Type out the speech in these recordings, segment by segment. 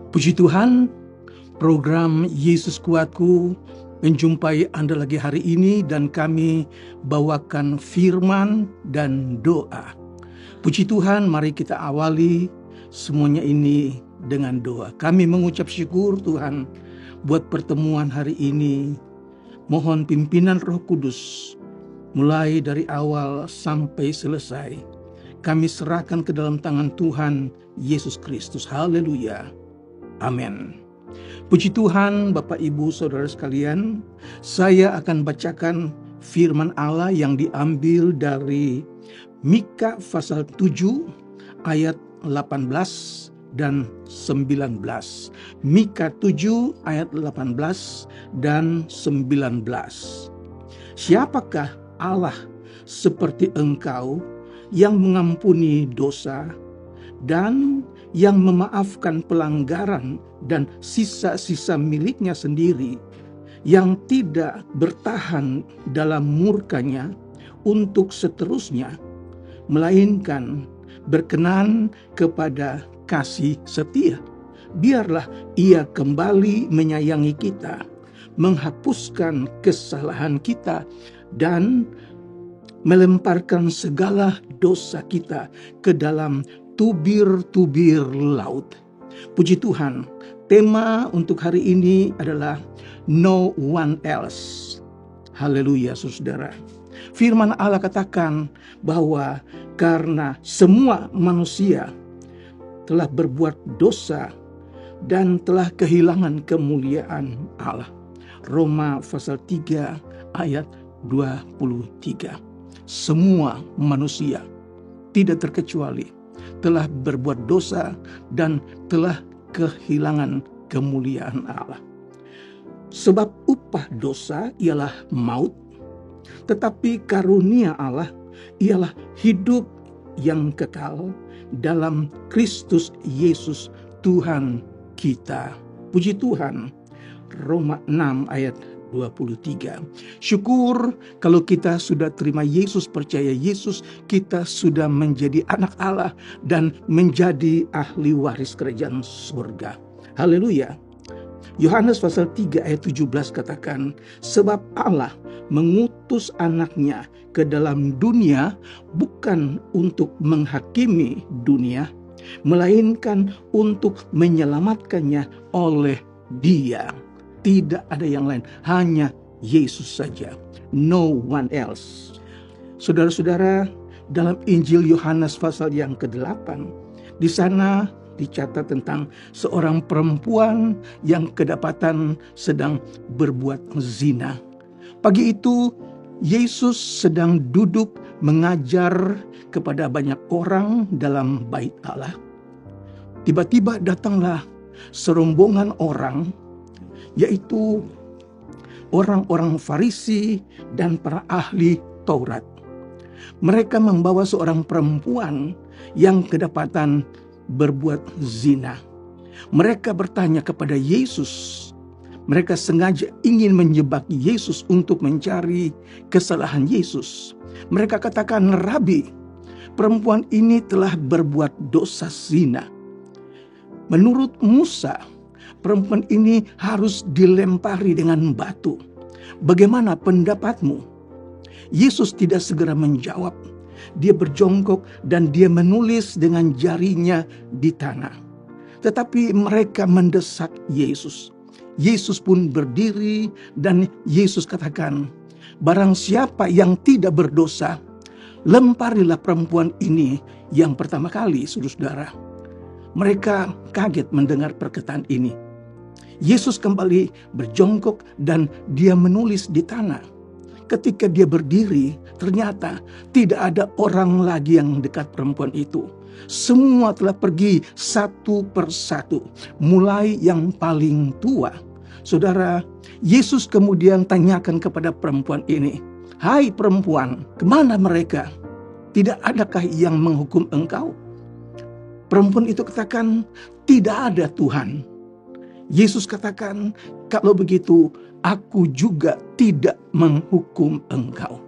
Puji Tuhan, program Yesus Kuatku menjumpai Anda lagi hari ini dan kami bawakan firman dan doa. Puji Tuhan, mari kita awali semuanya ini dengan doa. Kami mengucap syukur Tuhan buat pertemuan hari ini. Mohon pimpinan Roh Kudus mulai dari awal sampai selesai. Kami serahkan ke dalam tangan Tuhan Yesus Kristus. Haleluya. Amin. Puji Tuhan, Bapak Ibu Saudara sekalian, saya akan bacakan firman Allah yang diambil dari Mika pasal 7 ayat 18 dan 19. Mika 7 ayat 18 dan 19. Siapakah Allah seperti engkau yang mengampuni dosa dan yang memaafkan pelanggaran dan sisa-sisa miliknya sendiri, yang tidak bertahan dalam murkanya untuk seterusnya, melainkan berkenan kepada kasih setia. Biarlah ia kembali menyayangi kita, menghapuskan kesalahan kita, dan melemparkan segala dosa kita ke dalam tubir-tubir laut. Puji Tuhan, tema untuk hari ini adalah No One Else. Haleluya, saudara. Firman Allah katakan bahwa karena semua manusia telah berbuat dosa dan telah kehilangan kemuliaan Allah. Roma pasal 3 ayat 23. Semua manusia tidak terkecuali telah berbuat dosa dan telah kehilangan kemuliaan Allah. Sebab upah dosa ialah maut, tetapi karunia Allah ialah hidup yang kekal dalam Kristus Yesus Tuhan kita. Puji Tuhan. Roma 6 ayat 23. Syukur kalau kita sudah terima Yesus, percaya Yesus, kita sudah menjadi anak Allah dan menjadi ahli waris kerajaan surga. Haleluya. Yohanes pasal 3 ayat 17 katakan, sebab Allah mengutus anaknya ke dalam dunia bukan untuk menghakimi dunia, melainkan untuk menyelamatkannya oleh Dia. Tidak ada yang lain, hanya Yesus saja. No one else. Saudara-saudara, dalam Injil Yohanes pasal yang ke-8, di sana dicatat tentang seorang perempuan yang kedapatan sedang berbuat zina. Pagi itu, Yesus sedang duduk mengajar kepada banyak orang dalam bait Allah. Tiba-tiba datanglah serombongan orang, yaitu orang-orang Farisi dan para ahli Taurat. Mereka membawa seorang perempuan yang kedapatan berbuat zina. Mereka bertanya kepada Yesus. Mereka sengaja ingin menjebak Yesus untuk mencari kesalahan Yesus. Mereka katakan, Rabi, perempuan ini telah berbuat dosa zina. Menurut Musa, perempuan ini harus dilempari dengan batu. Bagaimana pendapatmu? Yesus tidak segera menjawab. Dia berjongkok dan dia menulis dengan jarinya di tanah. Tetapi mereka mendesak Yesus. Yesus pun berdiri dan Yesus katakan, barang siapa yang tidak berdosa, lemparilah perempuan ini yang pertama kali, saudara. Mereka kaget mendengar perkataan ini. Yesus kembali berjongkok dan dia menulis di tanah. Ketika dia berdiri, ternyata tidak ada orang lagi yang dekat perempuan itu. Semua telah pergi satu persatu, mulai yang paling tua. Saudara, Yesus kemudian tanyakan kepada perempuan ini, hai perempuan, kemana mereka? Tidak adakah yang menghukum engkau? Perempuan itu katakan, tidak ada Tuhan. Yesus katakan, kalau begitu aku juga tidak menghukum engkau.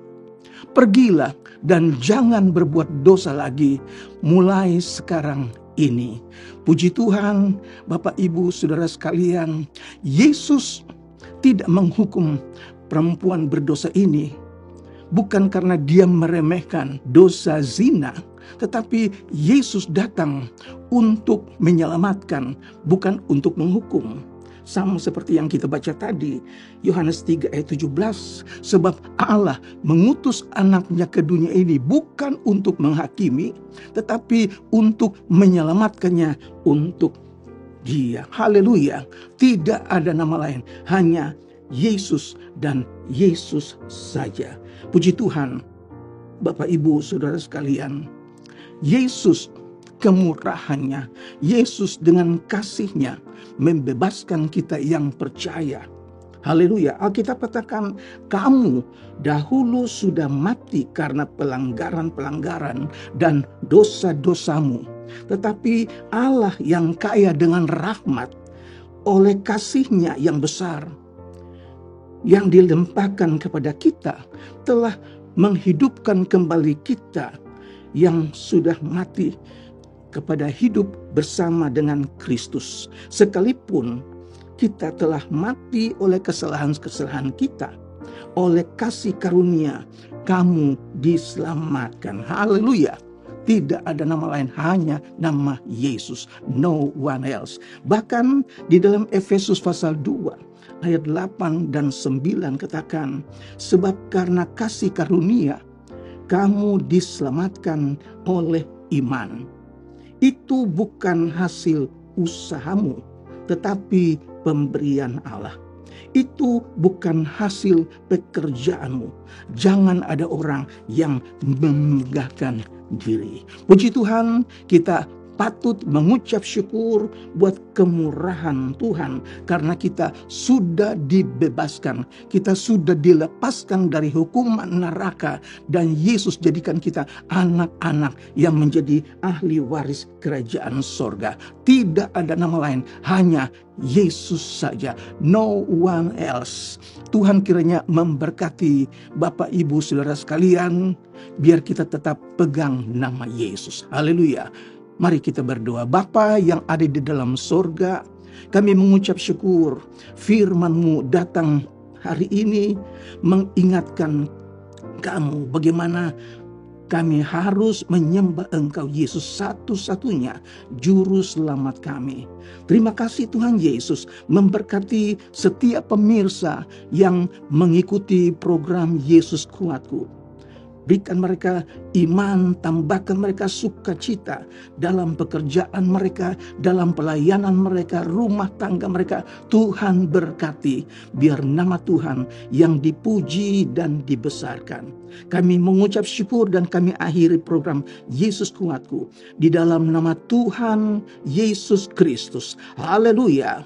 Pergilah dan jangan berbuat dosa lagi mulai sekarang ini. Puji Tuhan, Bapak Ibu Saudara sekalian, Yesus tidak menghukum perempuan berdosa ini bukan karena dia meremehkan dosa zina, tetapi Yesus datang untuk menyelamatkan, bukan untuk menghukum. Sama seperti yang kita baca tadi, Yohanes 3 ayat 17, sebab Allah mengutus anaknya ke dunia ini bukan untuk menghakimi, tetapi untuk menyelamatkannya untuk dia. Haleluya. Tidak ada nama lain, hanya Yesus dan Yesus saja. Puji Tuhan, Bapak Ibu Saudara sekalian, Yesus kemurahannya, Yesus dengan kasihnya membebaskan kita yang percaya. Haleluya. Alkitab katakan, kamu dahulu sudah mati karena pelanggaran-pelanggaran dan dosa-dosamu. Tetapi Allah yang kaya dengan rahmat, oleh kasihnya yang besar, yang dilimpahkan kepada kita, telah menghidupkan kembali kita yang sudah mati kepada hidup bersama dengan Kristus. Sekalipun kita telah mati oleh kesalahan-kesalahan kita, oleh kasih karunia kamu diselamatkan. Haleluya. Tidak ada nama lain, hanya nama Yesus. No one else. Bahkan di dalam Efesus pasal 2 ayat 8 dan 9 katakan, sebab karena kasih karunia kamu diselamatkan oleh iman. Itu bukan hasil usahamu, tetapi pemberian Allah. Itu bukan hasil pekerjaanmu. Jangan ada orang yang memegahkan diri. Puji Tuhan, kita patut mengucap syukur buat kemurahan Tuhan, karena kita sudah dibebaskan, kita sudah dilepaskan dari hukuman neraka, dan Yesus jadikan kita anak-anak yang menjadi ahli waris kerajaan sorga. Tidak ada nama lain, hanya Yesus saja. No one else. Tuhan kiranya memberkati Bapak Ibu Saudara sekalian, biar kita tetap pegang nama Yesus. Haleluya. Mari kita berdoa. Bapa yang ada di dalam sorga, kami mengucap syukur firman-Mu datang hari ini mengingatkan kamu bagaimana kami harus menyembah Engkau Yesus satu-satunya juru selamat kami. Terima kasih Tuhan Yesus, memberkati setiap pemirsa yang mengikuti program Yesus Kuatku. Berikan mereka iman, tambahkan mereka sukacita dalam pekerjaan mereka, dalam pelayanan mereka, rumah tangga mereka. Tuhan berkati, biar nama Tuhan yang dipuji dan dibesarkan. Kami mengucap syukur dan kami akhiri program Yesus Kuatku di dalam nama Tuhan Yesus Kristus. Haleluya.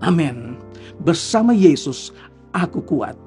Amin. Bersama Yesus, aku kuat.